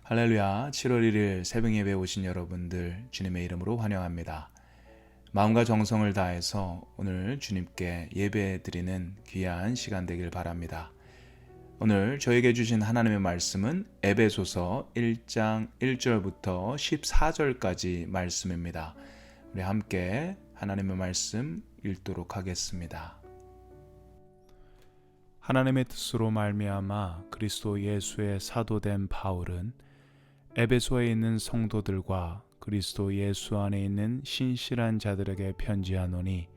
할렐루야. 7월 1일 새벽 예배에 오신 여러분들 주님의 이름으로 환영합니다. 마음과 정성을 다해서 오늘 주님께 예배 드리는 귀한 시간 되길 바랍니다. 오늘 저에게 주신 하나님의 말씀은 에베소서 1장 1절부터 14절까지 말씀입니다. 우리 함께 하나님의 말씀 읽도록 하겠습니다. 하나님의 뜻으로 말미암아 그리스도 예수의 사도된 바울은 에베소에 있는 성도들과 그리스도 예수 안에 있는 신실한 자들에게 편지하노니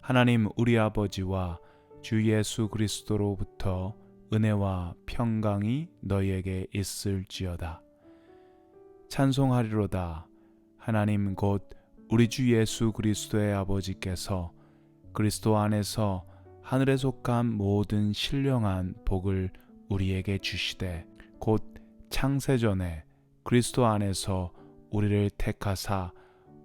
하나님 우리 아버지와 주 예수 그리스도로부터 은혜와 평강이 너희에게 있을지어다. 찬송하리로다. 하나님 곧 우리 주 예수 그리스도의 아버지께서 그리스도 안에서 하늘에 속한 모든 신령한 복을 우리에게 주시되 곧 창세전에 그리스도 안에서 우리를 택하사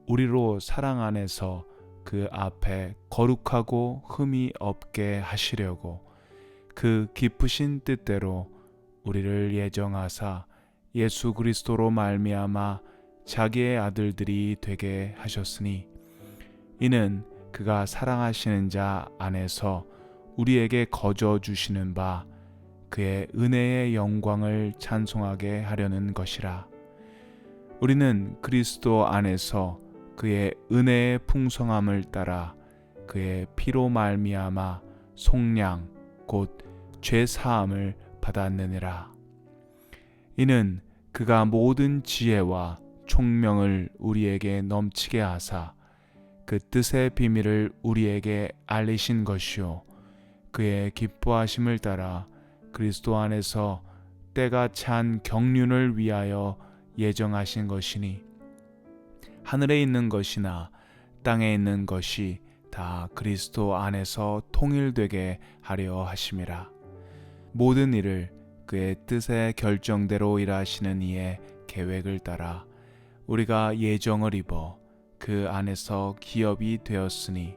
우리로 사랑 안에서 그 앞에 거룩하고 흠이 없게 하시려고 그 깊으신 뜻대로 우리를 예정하사 예수 그리스도로 말미암아 자기의 아들들이 되게 하셨으니 이는 그가 사랑하시는 자 안에서 우리에게 거저 주시는 바 그의 은혜의 영광을 찬송하게 하려는 것이라. 우리는 그리스도 안에서 그의 은혜의 풍성함을 따라 그의 피로 말미암아 속량 곧 죄 사함을 받았느니라. 이는 그가 모든 지혜와 총명을 우리에게 넘치게 하사 그 뜻의 비밀을 우리에게 알리신 것이요 그의 기뻐하심을 따라 그리스도 안에서 때가 찬 경륜을 위하여 예정하신 것이니 하늘에 있는 것이나 땅에 있는 것이 다 그리스도 안에서 통일되게 하려 하심이라. 모든 일을 그의 뜻의 결정대로 일하시는 이의 계획을 따라 우리가 예정을 입어 그 안에서 기업이 되었으니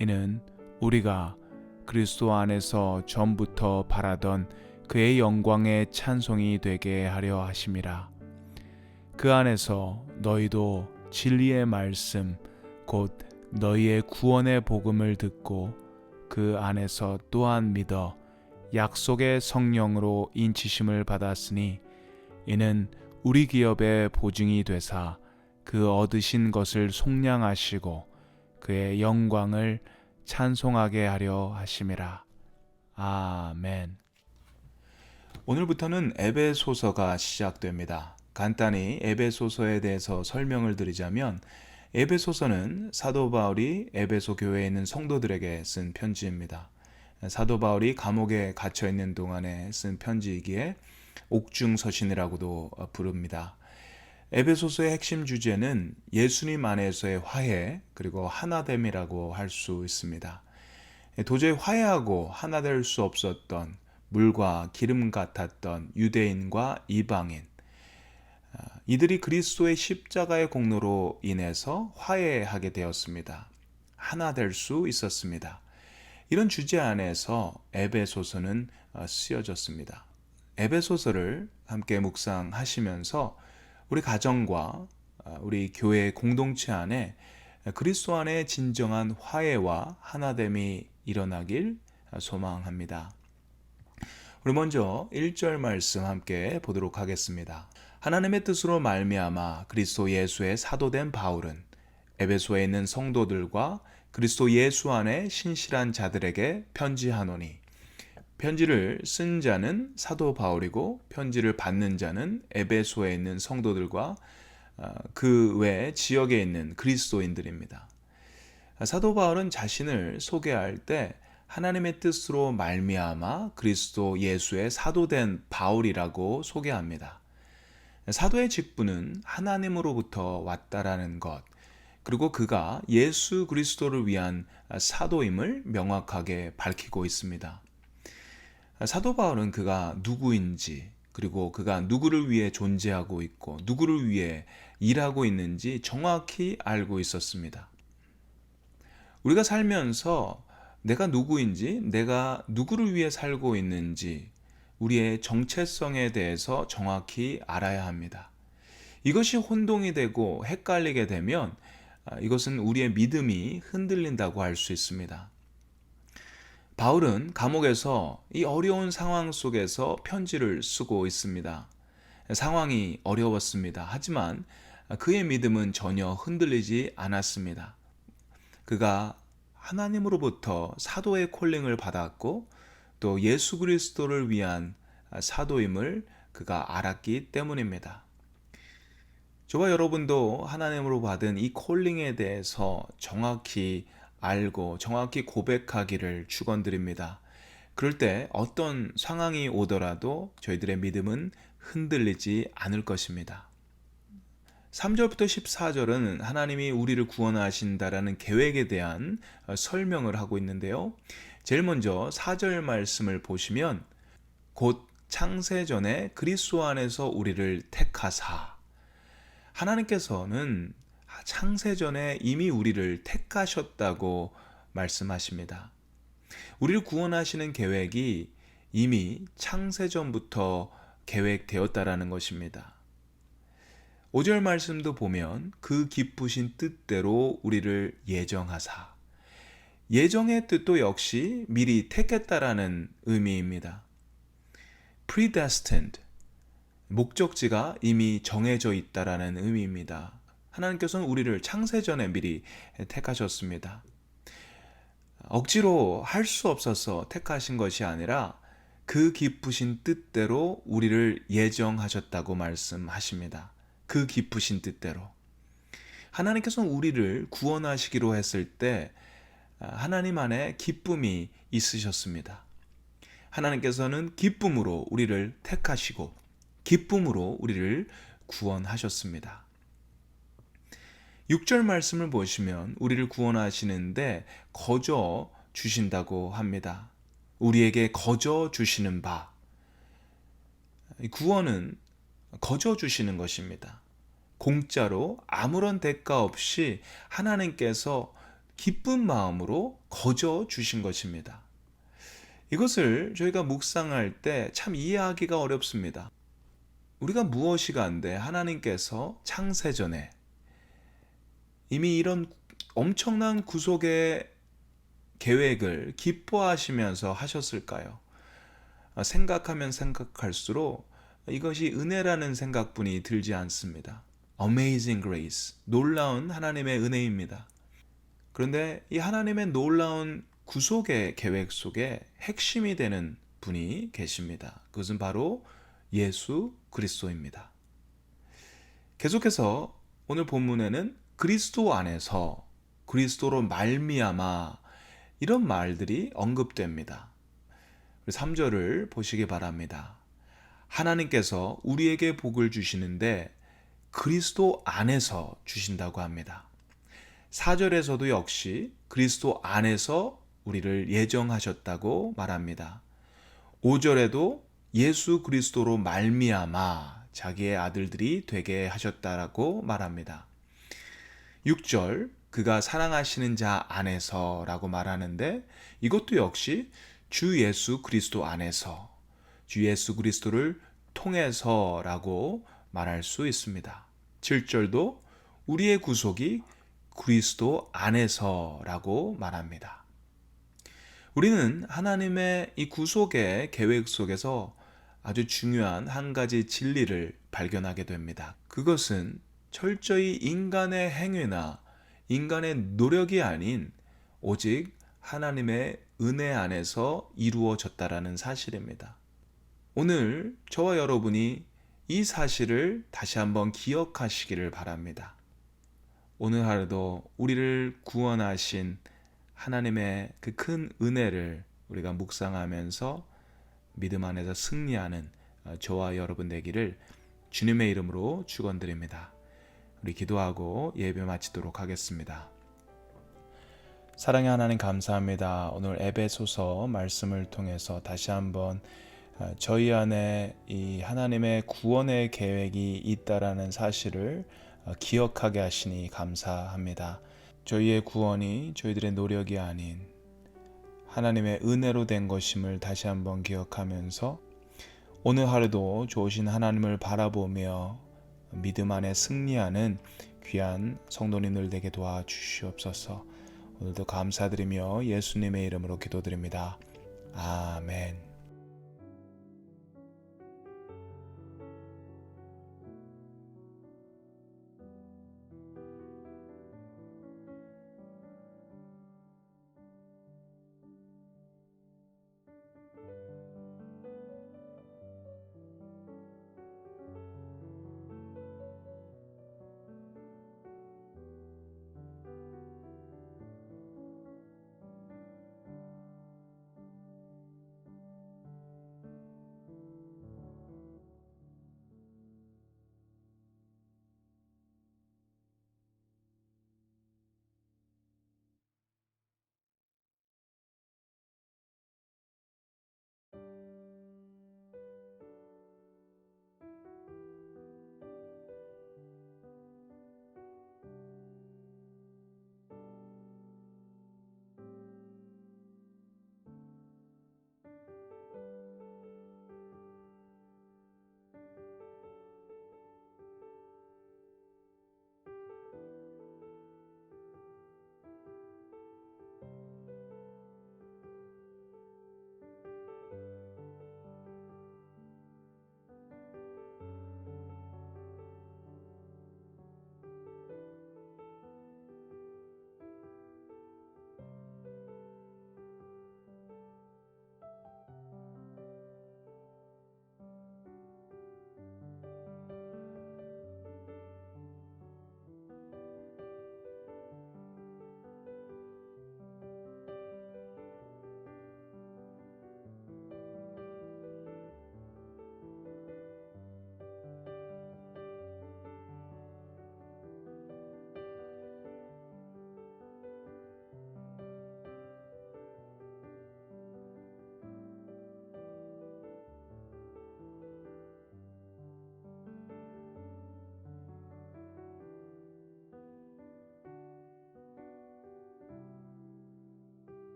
이는 우리가 그리스도 안에서 전부터 바라던 그의 영광의 찬송이 되게 하려 하심이라. 그 안에서 너희도 진리의 말씀 곧 너희의 구원의 복음을 듣고 그 안에서 또한 믿어 약속의 성령으로 인치심을 받았으니 이는 우리 기업의 보증이 되사 그 얻으신 것을 속량하시고 그의 영광을 찬송하게 하려 하심이라. 아멘. 오늘부터는 에베소서가 시작됩니다. 간단히 에베소서에 대해서 설명을 드리자면 에베소서는 사도 바울이 에베소 교회에 있는 성도들에게 쓴 편지입니다. 사도 바울이 감옥에 갇혀 있는 동안에 쓴 편지이기에 옥중서신이라고도 부릅니다. 에베소서의 핵심 주제는 예수님 안에서의 화해 그리고 하나됨이라고 할 수 있습니다. 도저히 화해하고 하나 될 수 없었던 물과 기름 같았던 유대인과 이방인, 이들이 그리스도의 십자가의 공로로 인해서 화해하게 되었습니다. 하나 될 수 있었습니다. 이런 주제 안에서 에베소서는 쓰여졌습니다. 에베소서를 함께 묵상하시면서 우리 가정과 우리 교회 공동체 안에 그리스도 안에 진정한 화해와 하나됨이 일어나길 소망합니다. 우리 먼저 1절 말씀 함께 보도록 하겠습니다. 하나님의 뜻으로 말미암아 그리스도 예수의 사도된 바울은 에베소에 있는 성도들과 그리스도 예수 안에 신실한 자들에게 편지하노니, 편지를 쓴 자는 사도 바울이고 편지를 받는 자는 에베소에 있는 성도들과 그 외 지역에 있는 그리스도인들입니다. 사도 바울은 자신을 소개할 때 하나님의 뜻으로 말미암아 그리스도 예수의 사도된 바울이라고 소개합니다. 사도의 직분은 하나님으로부터 왔다라는 것, 그리고 그가 예수 그리스도를 위한 사도임을 명확하게 밝히고 있습니다. 사도 바울은 그가 누구인지, 그리고 그가 누구를 위해 존재하고 있고 누구를 위해 일하고 있는지 정확히 알고 있었습니다. 우리가 살면서 내가 누구인지, 내가 누구를 위해 살고 있는지 우리의 정체성에 대해서 정확히 알아야 합니다. 이것이 혼동이 되고 헷갈리게 되면 이것은 우리의 믿음이 흔들린다고 할 수 있습니다. 바울은 감옥에서 이 어려운 상황 속에서 편지를 쓰고 있습니다. 상황이 어려웠습니다. 하지만 그의 믿음은 전혀 흔들리지 않았습니다. 그가 하나님으로부터 사도의 콜링을 받았고 또 예수 그리스도를 위한 사도임을 그가 알았기 때문입니다. 저와 여러분도 하나님으로 받은 이 콜링에 대해서 정확히 알고 정확히 고백하기를 축원드립니다. 그럴 때 어떤 상황이 오더라도 저희들의 믿음은 흔들리지 않을 것입니다. 3절부터 14절은 하나님이 우리를 구원하신다라는 계획에 대한 설명을 하고 있는데요. 제일 먼저 4절 말씀을 보시면 곧 창세전에 그리스도 안에서 우리를 택하사, 하나님께서는 창세전에 이미 우리를 택하셨다고 말씀하십니다. 우리를 구원하시는 계획이 이미 창세전부터 계획되었다라는 것입니다. 5절 말씀도 보면 그 기쁘신 뜻대로 우리를 예정하사, 예정의 뜻도 역시 미리 택했다라는 의미입니다. predestined, 목적지가 이미 정해져 있다라는 의미입니다. 하나님께서는 우리를 창세전에 미리 택하셨습니다. 억지로 할 수 없어서 택하신 것이 아니라 그 기쁘신 뜻대로 우리를 예정하셨다고 말씀하십니다. 그 기쁘신 뜻대로. 하나님께서는 우리를 구원하시기로 했을 때 하나님 안에 기쁨이 있으셨습니다. 하나님께서는 기쁨으로 우리를 택하시고 기쁨으로 우리를 구원하셨습니다. 6절 말씀을 보시면 우리를 구원하시는데 거저 주신다고 합니다. 우리에게 거저 주시는 바. 구원은 거저 주시는 것입니다. 공짜로 아무런 대가 없이 하나님께서 기쁜 마음으로 거저 주신 것입니다. 이것을 저희가 묵상할 때 참 이해하기가 어렵습니다. 우리가 무엇이 간데 하나님께서 창세전에 이미 이런 엄청난 구속의 계획을 기뻐하시면서 하셨을까요? 생각하면 생각할수록 이것이 은혜라는 생각뿐이 들지 않습니다. Amazing grace, 놀라운 하나님의 은혜입니다. 그런데 이 하나님의 놀라운 구속의 계획 속에 핵심이 되는 분이 계십니다. 그것은 바로 예수 그리스도입니다. 계속해서 오늘 본문에는 그리스도 안에서, 그리스도로 말미암아 이런 말들이 언급됩니다. 3절을 보시기 바랍니다. 하나님께서 우리에게 복을 주시는데 그리스도 안에서 주신다고 합니다. 4절에서도 역시 그리스도 안에서 우리를 예정하셨다고 말합니다. 5절에도 예수 그리스도로 말미암아 자기의 아들들이 되게 하셨다라고 말합니다. 6절 그가 사랑하시는 자 안에서라고 말하는데 이것도 역시 주 예수 그리스도 안에서, 주 예수 그리스도를 통해서라고 말할 수 있습니다. 7절도 우리의 구속이 그리스도 안에서라고 말합니다. 우리는 하나님의 이 구속의 계획 속에서 아주 중요한 한 가지 진리를 발견하게 됩니다. 그것은 철저히 인간의 행위나 인간의 노력이 아닌 오직 하나님의 은혜 안에서 이루어졌다라는 사실입니다. 오늘 저와 여러분이 이 사실을 다시 한번 기억하시기를 바랍니다. 오늘 하루도 우리를 구원하신 하나님의 그 큰 은혜를 우리가 묵상하면서 믿음 안에서 승리하는 저와 여러분 되기를 주님의 이름으로 축원드립니다. 우리 기도하고 예배 마치도록 하겠습니다. 사랑의 하나님 감사합니다. 오늘 에베소서 말씀을 통해서 다시 한번 저희 안에 이 하나님의 구원의 계획이 있다라는 사실을 기억하게 하시니 감사합니다. 저희의 구원이 저희들의 노력이 아닌 하나님의 은혜로 된 것임을 다시 한번 기억하면서 오늘 하루도 좋으신 하나님을 바라보며 믿음 안에 승리하는 귀한 성도님들 되게 도와주시옵소서. 오늘도 감사드리며 예수님의 이름으로 기도드립니다. 아멘.